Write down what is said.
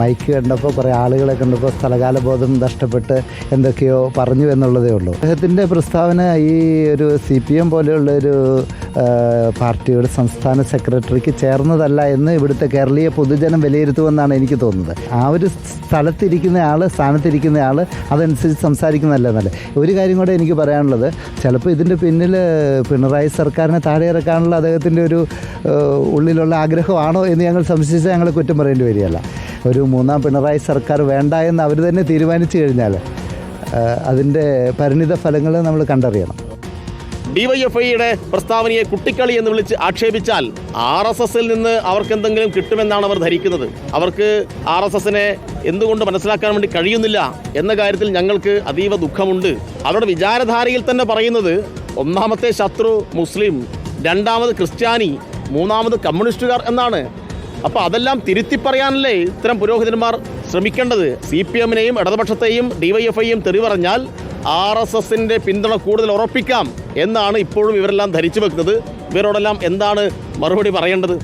Mic കണ്ടപ്പോൾ കുറേ ആളുകളെ കണ്ടപ്പോൾ സ്ഥലകാല ബോധം നഷ്ടപ്പെട്ട് എന്തൊക്കെയോ പറഞ്ഞു എന്നുള്ളതേ ഉള്ളൂ. അദ്ദേഹത്തിൻ്റെ പ്രസ്താവന ഈ ഒരു CPM പോലെയുള്ളൊരു പാർട്ടിയുടെ സംസ്ഥാന സെക്രട്ടറിക്ക് ചേർന്നതല്ല എന്ന് ഇവിടുത്തെ കേരളീയ പൊതുജനം വിലയിരുത്തുമെന്നാണ് എനിക്ക് തോന്നുന്നത്. ആ ഒരു സ്ഥാനത്തിരിക്കുന്ന ആൾ അതനുസരിച്ച് സംസാരിക്കുന്നതല്ല നല്ല. ഒരു കാര്യം കൂടെ എനിക്ക് പറയാനുള്ളത്, ചിലപ്പോൾ ഇതിൻ്റെ പിന്നിൽ പിണറായി സർക്കാരിനെ താഴെ ഇറക്കാനുള്ള അദ്ദേഹത്തിൻ്റെ ഒരു ഉള്ളിലുള്ള ആഗ്രഹമാണോ എന്ന് ഞങ്ങൾ സംശയിച്ചാൽ ഞങ്ങൾ കുറ്റം പറയേണ്ടി വരികയല്ല. ഒരു മൂന്നാം പിണറായി സർക്കാർ വേണ്ട എന്ന് അവർ തന്നെ തീരുമാനിച്ചു കഴിഞ്ഞാൽ അതിൻ്റെ പരിണിത ഫലങ്ങൾ നമ്മൾ കണ്ടറിയണം. ഡിവൈഎഫ്ഐയുടെ പ്രസ്താവനയെ കുട്ടിക്കളി എന്ന് വിളിച്ച് ആക്ഷേപിച്ചാൽ RSSൽ നിന്ന് അവർക്ക് എന്തെങ്കിലും കിട്ടുമെന്നാണ് അവർ ധരിക്കുന്നത്. അവർക്ക് RSSനെ എന്തുകൊണ്ട് മനസ്സിലാക്കാൻ വേണ്ടി കഴിയുന്നില്ല എന്ന കാര്യത്തിൽ ഞങ്ങൾക്ക് അതീവ ദുഃഖമുണ്ട്. അവരുടെ വിചാരധാരയിൽ തന്നെ പറയുന്നത് ഒന്നാമത്തെ ശത്രു മുസ്ലിം, രണ്ടാമത് ക്രിസ്ത്യാനി, മൂന്നാമത് കമ്മ്യൂണിസ്റ്റുകാർ എന്നാണ്. അപ്പോൾ അതെല്ലാം തിരുത്തി പറയാനല്ലേ ഇത്തരം പുരോഹിതന്മാർ ശ്രമിക്കേണ്ടത്? CPMനെയും ഇടതുപക്ഷത്തെയും ഡിവൈഎഫ്ഐയും തെറി പറഞ്ഞാൽ RSSന്റെ പിന്തുണ കൂടുതൽ ഉറപ്പിക്കാം എന്നാണ് ഇപ്പോഴും ഇവരെല്ലാം ധരിച്ചു വെക്കുന്നത്. ഇവരോടെല്ലാം എന്താണ് മറുപടി പറയേണ്ടത്?